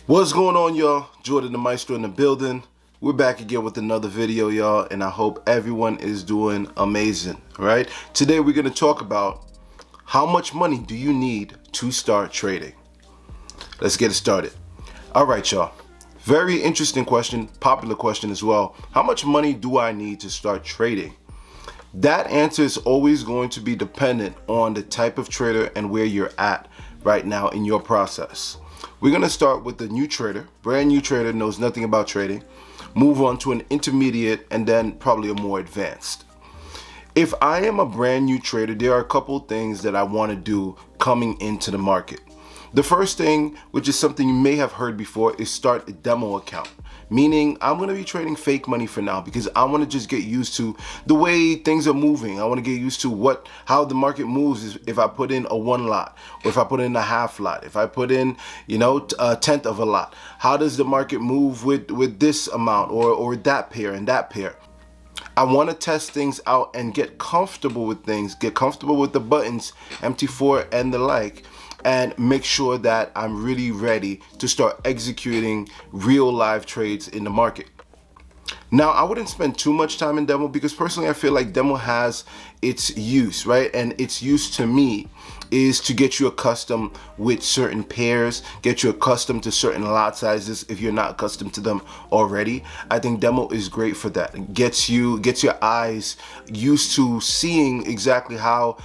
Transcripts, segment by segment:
What's going on, y'all? Jordan the Maestro in the building. We're back again with another video, y'all, and I hope everyone is doing amazing. All right, today we're going to talk about how much money do you need to start trading. Let's get it started. All right, y'all. Very interesting question, popular question as well. How much money do I need to start trading? That answer is always going to be dependent on the type of trader and where you're at right now in your process. We're going to start with the new trader, brand new trader, knows nothing about trading, move on to an intermediate, and then probably a more advanced. If I am a brand new trader, there are a couple things that I want to do coming into the market. The first thing, which is something you may have heard before, is start a demo account. Meaning I'm going to be trading fake money for now because I want to just get used to the way things are moving. I want to get used to how the market moves if I put in a one lot, or if I put in a half lot, if I put in, a tenth of a lot. How does the market move with this amount or that pair and that pair? I want to test things out and get comfortable with things, get comfortable with the buttons, MT4 and the like, and make sure that I'm really ready to start executing real live trades in the market. Now, I wouldn't spend too much time in demo because personally I feel like demo has its use, right? And its use to me is to get you accustomed with certain pairs, get you accustomed to certain lot sizes if you're not accustomed to them already. I think demo is great for that. It gets your eyes used to seeing exactly how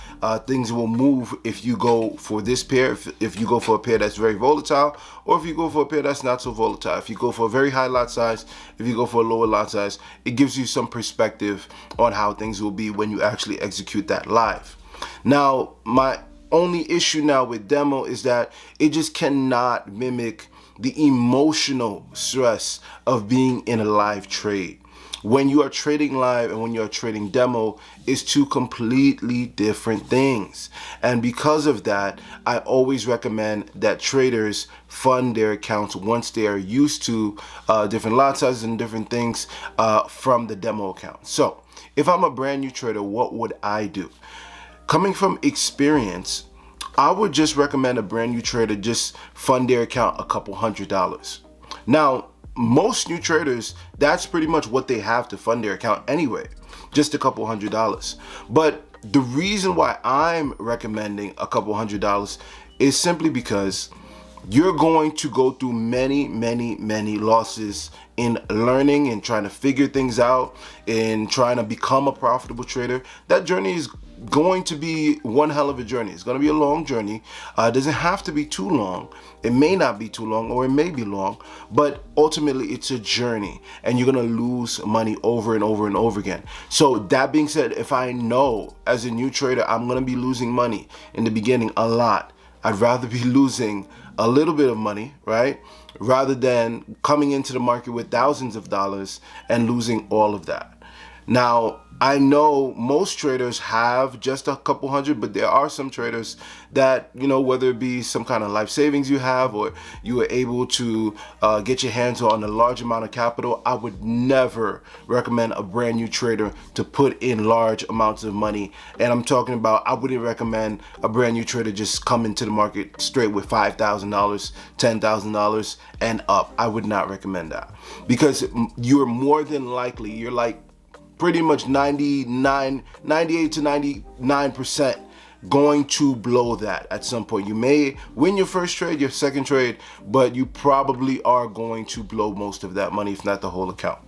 things will move if you go for this pair, if you go for a pair that's very volatile, or if you go for a pair that's not so volatile. If you go for a very high lot size, if you go for a lower lot size, it gives you some perspective on how things will be when you actually execute that live. Now, my only issue now with demo is that it just cannot mimic the emotional stress of being in a live trade. When you are trading live and when you are trading demo, it's two completely different things. And because of that, I always recommend that traders fund their accounts once they are used to different lot sizes and different things from the demo account. So if I'm a brand new trader, what would I do? Coming from experience, I would just recommend a brand new trader just fund their account a couple $100s. Now, most new traders, that's pretty much what they have to fund their account anyway, just a couple $100s. But the reason why I'm recommending a couple $100s is simply because you're going to go through many losses in learning and trying to figure things out and trying to become a profitable trader. That journey is going to be one hell of a journey. It's going to be a long journey. It doesn't have to be too long. It may not be too long, or it may be long, but ultimately it's a journey and you're going to lose money over and over and over again. So that being said, if I know as a new trader I'm going to be losing money in the beginning a lot, I'd rather be losing a little bit of money, right? Rather than coming into the market with thousands of dollars and losing all of that. Now, I know most traders have just a couple hundred, but there are some traders that, whether it be some kind of life savings you have or you were able to get your hands on a large amount of capital, I would never recommend a brand new trader to put in large amounts of money. And I'm talking about, I wouldn't recommend a brand new trader just come into the market straight with $5,000, $10,000 and up. I would not recommend that because you're more than likely, you're like, pretty much 98 to 99% going to blow that at some point. You may win your first trade, your second trade, but you probably are going to blow most of that money, if not the whole account.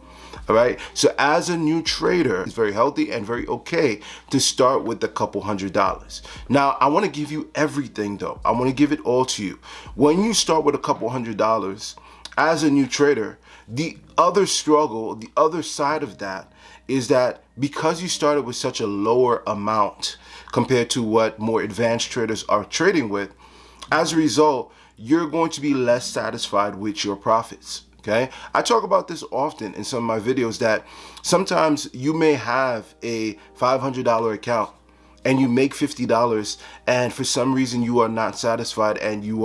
All right. So as a new trader, it's very healthy and very okay to start with a couple $100s. Now, I want to give you everything though. I want to give it all to you. When you start with a couple $100 as a new trader, the other struggle, the other side of that is that because you started with such a lower amount compared to what more advanced traders are trading with, as a result, you're going to be less satisfied with your profits. Okay, I talk about this often in some of my videos that sometimes you may have a $500 account and you make $50 and for some reason you are not satisfied and you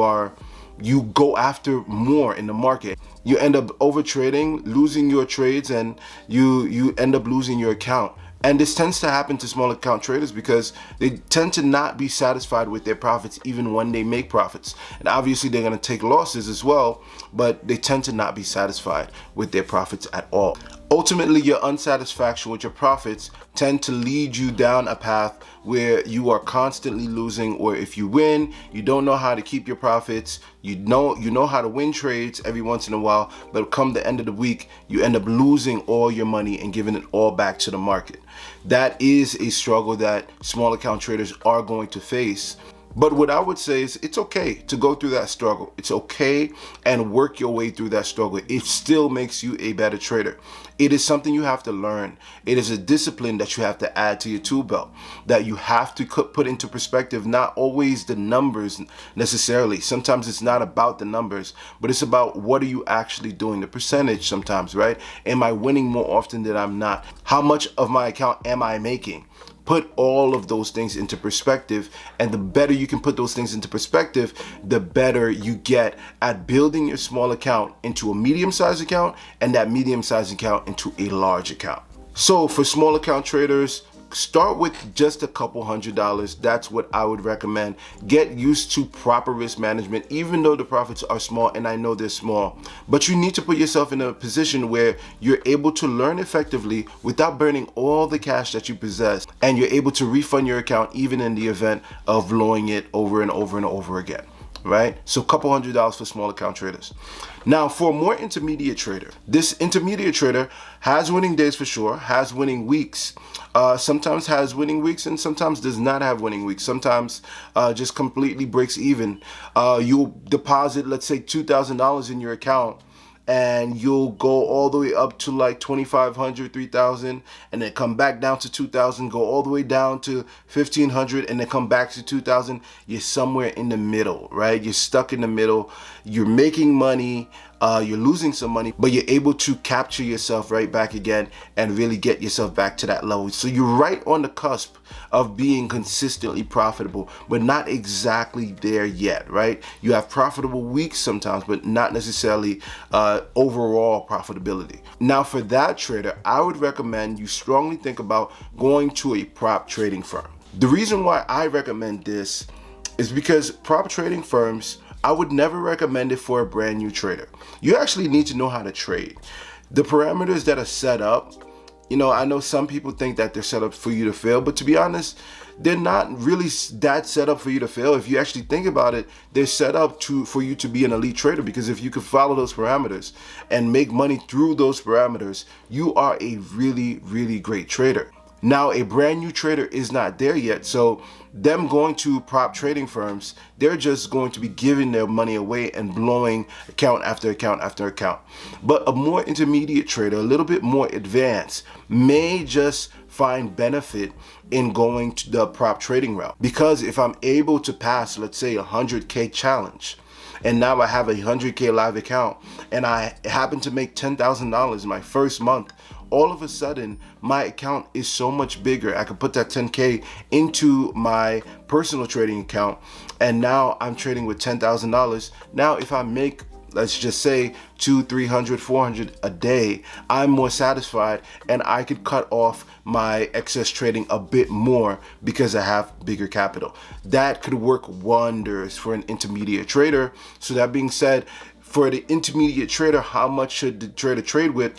go after more in the market. You end up over trading, losing your trades, and you end up losing your account. And this tends to happen to small account traders because they tend to not be satisfied with their profits even when they make profits. And obviously they're going to take losses as well, but they tend to not be satisfied with their profits at all. Ultimately, your unsatisfaction with your profits tend to lead you down a path where you are constantly losing, or if you win, you don't know how to keep your profits. You know how to win trades every once in a while, but come the end of the week, you end up losing all your money and giving it all back to the market. That is a struggle that small account traders are going to face. But what I would say is it's okay to go through that struggle. It's okay and work your way through that struggle. It still makes you a better trader. It is something you have to learn. It is a discipline that you have to add to your tool belt, that you have to put into perspective, not always the numbers necessarily. Sometimes it's not about the numbers, but it's about what are you actually doing, the percentage sometimes, right? Am I winning more often than I'm not? How much of my account am I making? Put all of those things into perspective, and the better you can put those things into perspective, the better you get at building your small account into a medium-sized account, and that medium-sized account into a large account. So for small account traders, start with just a couple $100s. That's what I would recommend. Get used to proper risk management, even though the profits are small, and I know they're small. But you need to put yourself in a position where you're able to learn effectively without burning all the cash that you possess, and you're able to refund your account even in the event of blowing it over and over and over again. Right? So a couple $100s for small account traders. Now for a more intermediate trader, this intermediate trader has winning days for sure, has winning weeks, sometimes has winning weeks and sometimes does not have winning weeks. Sometimes just completely breaks even. You'll deposit, let's say $2,000 in your account, and you'll go all the way up to like 2,500, 3,000, and then come back down to 2,000, go all the way down to 1,500, and then come back to 2,000. You're somewhere in the middle, right? You're stuck in the middle. You're making money, you're losing some money, but you're able to capture yourself right back again and really get yourself back to that level. So you're right on the cusp of being consistently profitable, but not exactly there yet, right? You have profitable weeks sometimes, but not necessarily overall profitability. Now for that trader, I would recommend you strongly think about going to a prop trading firm. The reason why I recommend this is because prop trading firms, I would never recommend it for a brand new trader. You actually need to know how to trade. The parameters that are set up, you know, I know some people think that they're set up for you to fail, but to be honest, they're not really that set up for you to fail. If you actually think about it, they're set up for you to be an elite trader, because if you can follow those parameters and make money through those parameters, you are a really, really great trader. Now, a brand new trader is not there yet, so them going to prop trading firms, they're just going to be giving their money away and blowing account after account after account. But a more intermediate trader, a little bit more advanced, may just find benefit in going to the prop trading route. Because if I'm able to pass, let's say, a 100K challenge, and now I have a 100K live account, and I happen to make $10,000 my first month, all of a sudden my account is so much bigger. I could put that 10K into my personal trading account, and now I'm trading with $10,000. Now if I make, let's just say, 200, 300, 400 a day, I'm more satisfied, and I could cut off my excess trading a bit more because I have bigger capital. That could work wonders for an intermediate trader. So that being said, for the intermediate trader, how much should the trader trade with?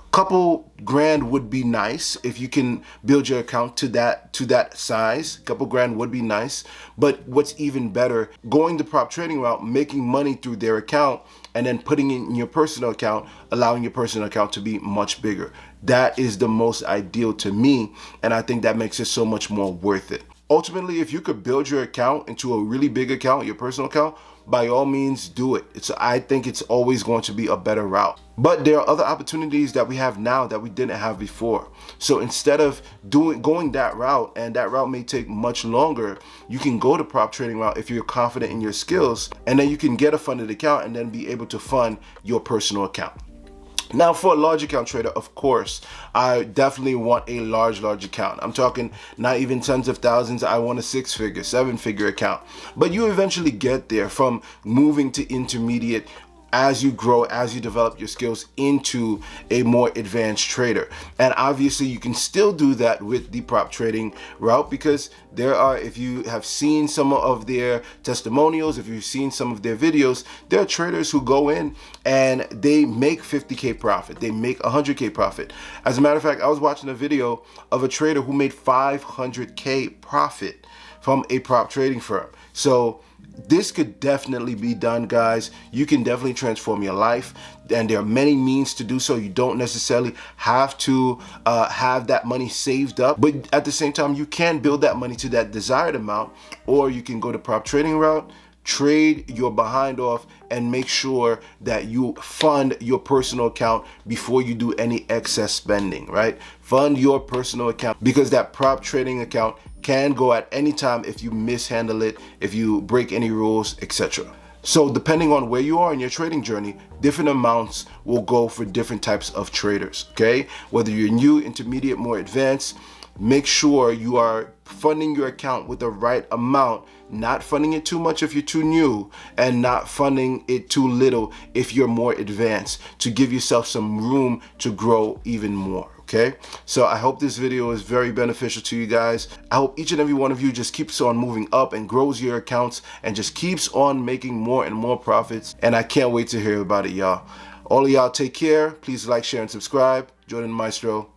Couple grand would be nice if you can build your account to that size. Couple grand would be nice, but what's even better, going the prop trading route, making money through their account, and then putting it in your personal account, allowing your personal account to be much bigger. That is the most ideal to me, and I think that makes it so much more worth it. Ultimately, if you could build your account into a really big account, your personal account, by all means do it. I think it's always going to be a better route. But there are other opportunities that we have now that we didn't have before. So instead of going that route, and that route may take much longer, you can go the prop trading route if you're confident in your skills, and then you can get a funded account and then be able to fund your personal account. Now for a large account trader, of course, I definitely want a large account. I'm talking not even tens of thousands. I want a 6-figure, 7-figure account. But you eventually get there from moving to intermediate as you grow, as you develop your skills into a more advanced trader. And obviously you can still do that with the prop trading route, because there are, if you have seen some of their testimonials, if you've seen some of their videos, there are traders who go in and they make 50K profit, they make 100K profit. As a matter of fact, I was watching a video of a trader who made 500K profit from a prop trading firm. So this could definitely be done, guys. You can definitely transform your life, and there are many means to do so. You don't necessarily have to have that money saved up, but at the same time, you can build that money to that desired amount, or you can go the prop trading route, trade your behind off, and make sure that you fund your personal account before you do any excess spending, right? Fund your personal account, because that prop trading account can go at any time if you mishandle it, if you break any rules, etc. So depending on where you are in your trading journey, different amounts will go for different types of traders, okay? Whether you're new, intermediate, more advanced, make sure you are funding your account with the right amount, not funding it too much if you're too new, and not funding it too little if you're more advanced, to give yourself some room to grow even more. Okay, so I hope this video is very beneficial to you guys. I hope each and every one of you just keeps on moving up and grows your accounts and just keeps on making more and more profits. And I can't wait to hear about it, y'all. All of y'all take care. Please like, share, and subscribe. Jordan Maestro,